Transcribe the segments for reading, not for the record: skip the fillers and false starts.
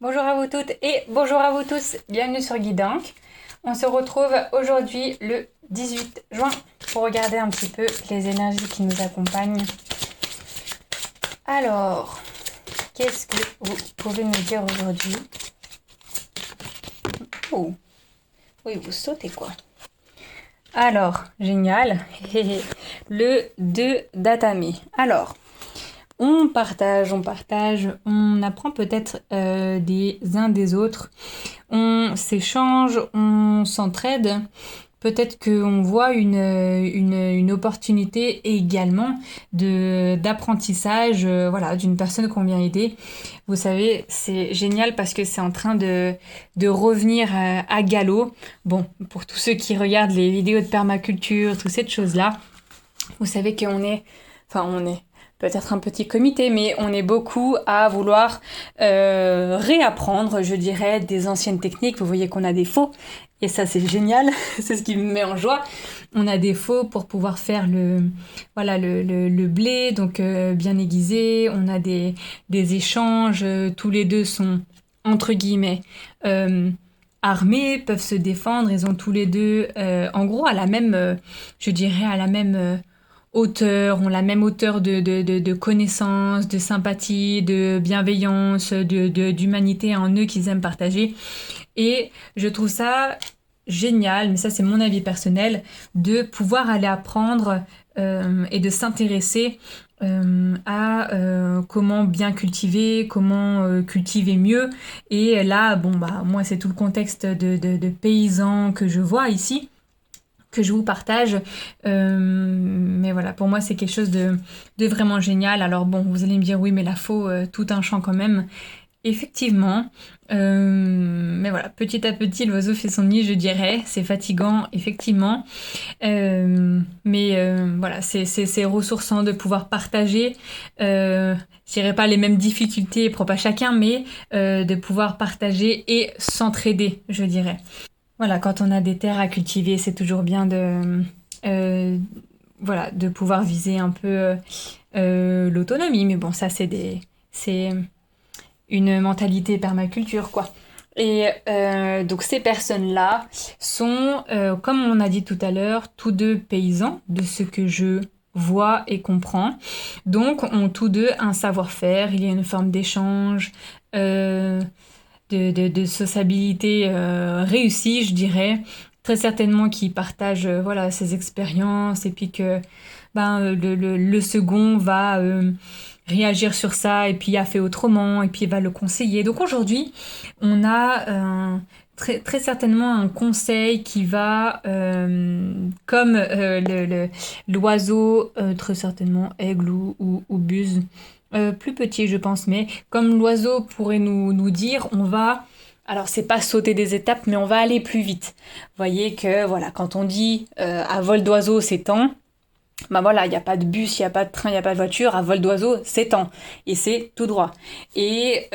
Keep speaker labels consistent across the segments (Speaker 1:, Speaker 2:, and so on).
Speaker 1: Bonjour à vous toutes et bonjour à vous tous, bienvenue sur Guidank. On se retrouve aujourd'hui le 18 juin pour regarder un petit peu les énergies qui nous accompagnent. Alors, qu'est-ce que vous pouvez nous dire aujourd'hui? Oh, oui, vous sautez quoi? Alors, génial, le 2 d'Atame. Alors, on partage, on apprend peut-être des uns des autres, on s'échange, on s'entraide. Peut-être qu'on voit une opportunité également d'apprentissage voilà, d'une personne qu'on vient aider. Vous savez, c'est génial parce que c'est en train de revenir à galop. Bon, pour tous ceux qui regardent les vidéos de permaculture, toutes ces choses-là, vous savez on est peut-être un petit comité, mais on est beaucoup à vouloir réapprendre, je dirais, des anciennes techniques. Vous voyez qu'on a des faux, et ça c'est génial, c'est ce qui me met en joie. On a des faux pour pouvoir faire le blé, donc bien aiguisé. On a des échanges, tous les deux sont entre guillemets armés, peuvent se défendre. Ils ont tous les deux, en gros, à la même, je dirais, à la même hauteur, ont la même hauteur de connaissance, de sympathie, de bienveillance, d'humanité en eux qu'ils aiment partager. Et je trouve ça génial, mais ça c'est mon avis personnel, de pouvoir aller apprendre et de s'intéresser à comment bien cultiver, comment cultiver mieux. Et là, bon bah moi c'est tout le contexte de paysans que je vois ici, que je vous partage. Mais voilà, pour moi, c'est quelque chose de vraiment génial. Alors bon, vous allez me dire, oui, mais la faux, tout un champ quand même. Effectivement. Mais voilà, petit à petit, l'oiseau fait son nid, je dirais. C'est fatigant, effectivement. Mais voilà, c'est ressourçant de pouvoir partager. Je dirais pas les mêmes difficultés propres à chacun, mais de pouvoir partager et s'entraider, je dirais. Voilà, quand on a des terres à cultiver, c'est toujours bien euh, voilà, de pouvoir viser un peu l'autonomie. Mais bon, ça, c'est une mentalité permaculture, quoi. Et donc ces personnes-là sont, comme on a dit tout à l'heure, tous deux paysans, de ce que je vois et comprends. Donc ont tous deux un savoir-faire, il y a une forme d'échange, euh, de sociabilité réussie, je dirais. Très certainement qui partagent voilà, ses expériences et puis que le second va réagir sur ça et puis a fait autrement et puis va le conseiller. Donc aujourd'hui, on a très certainement un conseil qui va, comme l'oiseau, très certainement aigle ou buse, plus petit je pense, mais comme l'oiseau pourrait nous dire, on va... Alors c'est pas sauter des étapes, mais on va aller plus vite. Vous voyez que voilà, quand on dit à vol d'oiseau c'est temps, ben voilà, il n'y a pas de bus, il n'y a pas de train, il n'y a pas de voiture, à vol d'oiseau, c'est temps. Et c'est tout droit. Et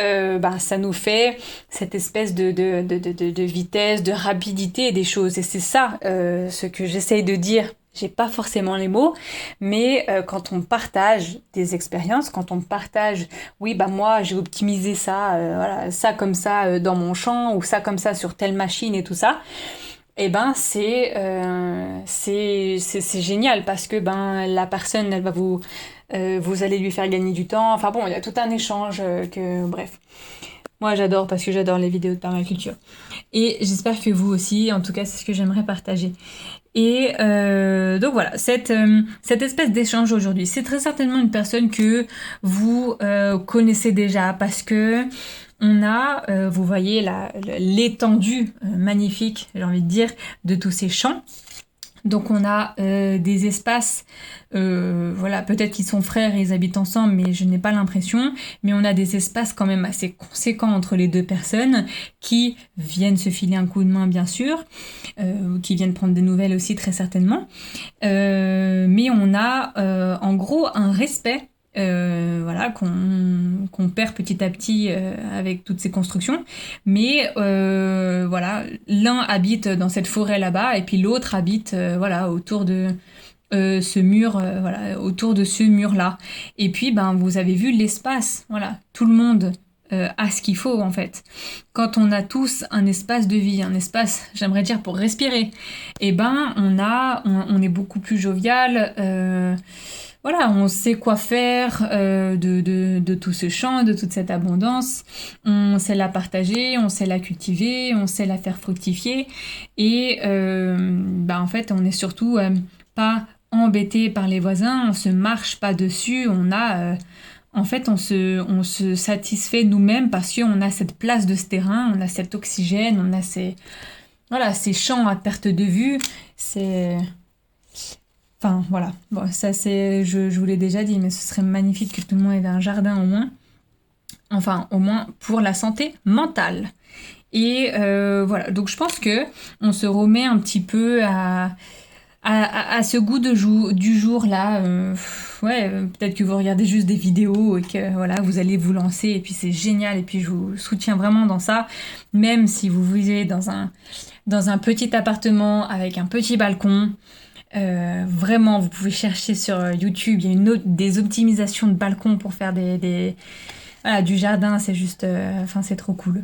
Speaker 1: ça nous fait cette espèce de vitesse, de rapidité des choses. Et c'est ça ce que j'essaye de dire. J'ai pas forcément les mots, mais quand on partage des expériences, quand on partage, oui, bah moi j'ai optimisé ça, voilà, ça comme ça dans mon champ, ou ça comme ça sur telle machine et tout ça, et ben c'est génial parce que ben la personne elle va vous allez lui faire gagner du temps. Enfin bon, il y a tout un échange que bref. Moi j'adore parce que j'adore les vidéos de permaculture. Et j'espère que vous aussi, en tout cas c'est ce que j'aimerais partager. Et donc voilà, cette espèce d'échange aujourd'hui, c'est très certainement une personne que vous connaissez déjà parce que on a, vous voyez l'étendue magnifique, j'ai envie de dire, de tous ces champs. Donc on a des espaces, voilà, peut-être qu'ils sont frères et ils habitent ensemble, mais je n'ai pas l'impression. Mais on a des espaces quand même assez conséquents entre les deux personnes qui viennent se filer un coup de main, bien sûr, qui viennent prendre des nouvelles aussi très certainement. Mais on a en gros un respect voilà, qu'on perd petit à petit avec toutes ces constructions. Mais voilà, l'un habite dans cette forêt là-bas et puis l'autre habite voilà, autour de ce mur, voilà, autour de ce mur-là. Et puis, ben, vous avez vu l'espace, voilà, tout le monde à ce qu'il faut en fait. Quand on a tous un espace de vie, un espace, j'aimerais dire, pour respirer, et ben on est beaucoup plus jovial. Voilà, on sait quoi faire de tout ce champ, de toute cette abondance. On sait la partager, on sait la cultiver, on sait la faire fructifier. Et en fait, on est surtout pas embêté par les voisins, on se marche pas dessus, en fait, on se satisfait nous-mêmes parce qu'on a cette place de ce terrain, on a cet oxygène, on a ces champs à perte de vue. Enfin, voilà. Bon, ça, je vous l'ai déjà dit, mais ce serait magnifique que tout le monde ait un jardin au moins. Enfin, au moins pour la santé mentale. Et voilà. Donc, je pense que on se remet un petit peu à ce goût du jour là. Peut-être que vous regardez juste des vidéos et que voilà, vous allez vous lancer et puis c'est génial et puis je vous soutiens vraiment dans ça. Même si vous vivez dans un petit appartement avec un petit balcon. Vraiment, vous pouvez chercher sur YouTube, il y a des optimisations de balcons pour faire du jardin, c'est juste, c'est trop cool.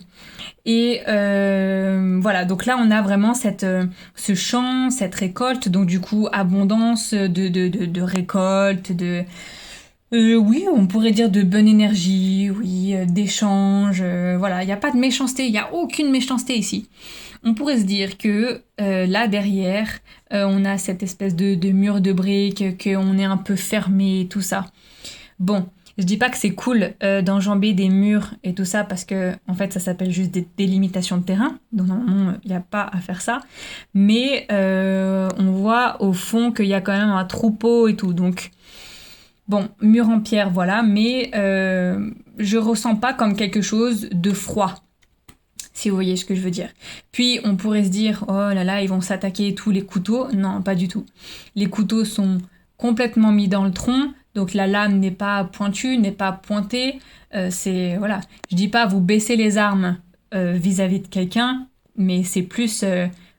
Speaker 1: Et voilà, donc là on a vraiment ce champ, cette récolte, donc du coup abondance de récolte, oui, on pourrait dire de bonne énergie, oui, d'échange, voilà, il n'y a pas de méchanceté, il n'y a aucune méchanceté ici. On pourrait se dire que là derrière, on a cette espèce de mur de briques, qu'on est un peu fermé, tout ça. Bon, je dis pas que c'est cool d'enjamber des murs et tout ça parce que en fait ça s'appelle juste des délimitations de terrain, donc normalement il n'y a pas à faire ça. Mais on voit au fond qu'il y a quand même un troupeau et tout, donc bon, mur en pierre, voilà, mais je ressens pas comme quelque chose de froid. Si vous voyez ce que je veux dire. Puis on pourrait se dire, oh là là, ils vont s'attaquer tous les couteaux. Non, pas du tout. Les couteaux sont complètement mis dans le tronc, donc la lame n'est pas pointue, n'est pas pointée. Voilà. Je dis pas vous baissez les armes vis-à-vis de quelqu'un, mais c'est plus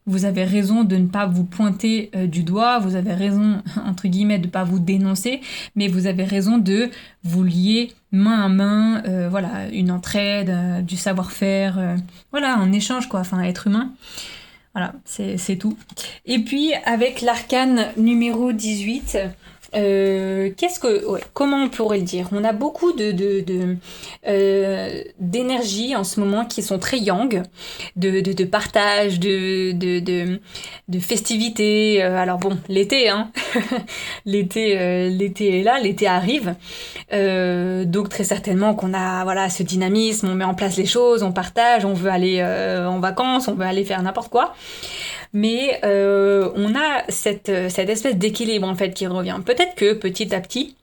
Speaker 1: vous avez raison de ne pas vous pointer du doigt, vous avez raison, entre guillemets, de ne pas vous dénoncer, mais vous avez raison de vous lier main à main, voilà, une entraide, du savoir-faire, voilà, un échange, quoi, enfin, être humain. Voilà, c'est tout. Et puis, avec l'arcane numéro 18... comment on pourrait le dire? On a beaucoup d'énergie en ce moment qui sont très yang, de partage, de festivité. Alors bon, l'été, hein, l'été est là, l'été arrive. Donc très certainement qu'on a voilà ce dynamisme, on met en place les choses, on partage, on veut aller en vacances, on veut aller faire n'importe quoi. Mais on a cette espèce d'équilibre en fait qui revient. Peut-être que petit à petit,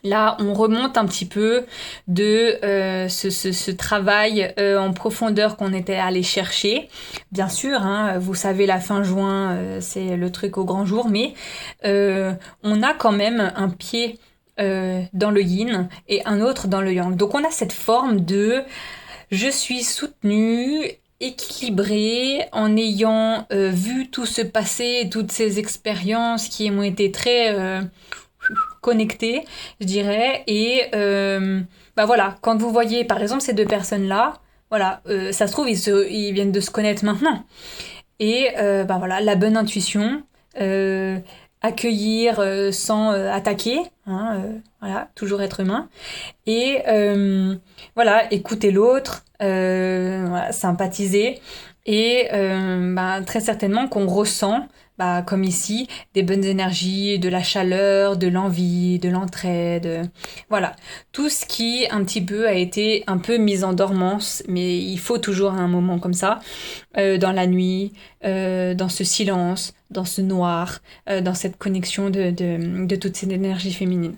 Speaker 1: là, on remonte un petit peu de ce travail en profondeur qu'on était allé chercher. Bien sûr, hein, vous savez, la fin juin, c'est le truc au grand jour, mais on a quand même un pied dans le yin et un autre dans le yang. Donc on a cette forme de je suis soutenue, équilibré en ayant vu tout se passer, toutes ces expériences qui ont été très connectées, je dirais. Et voilà, quand vous voyez par exemple ces deux personnes-là, voilà, ça se trouve ils viennent de se connaître maintenant. Et voilà, la bonne intuition, accueillir sans attaquer, hein, voilà, toujours être humain. Et voilà, écouter l'autre, voilà, sympathiser. Et très certainement qu'on ressent, comme ici, des bonnes énergies, de la chaleur, de l'envie, de l'entraide. Voilà, tout ce qui un petit peu a été un peu mis en dormance, mais il faut toujours un moment comme ça, dans la nuit, dans ce silence, dans ce noir, dans cette connexion de toutes ces énergies féminines.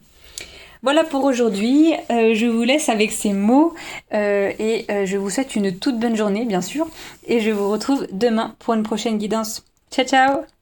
Speaker 1: Voilà pour aujourd'hui, je vous laisse avec ces mots et je vous souhaite une toute bonne journée bien sûr et je vous retrouve demain pour une prochaine guidance. Ciao ciao!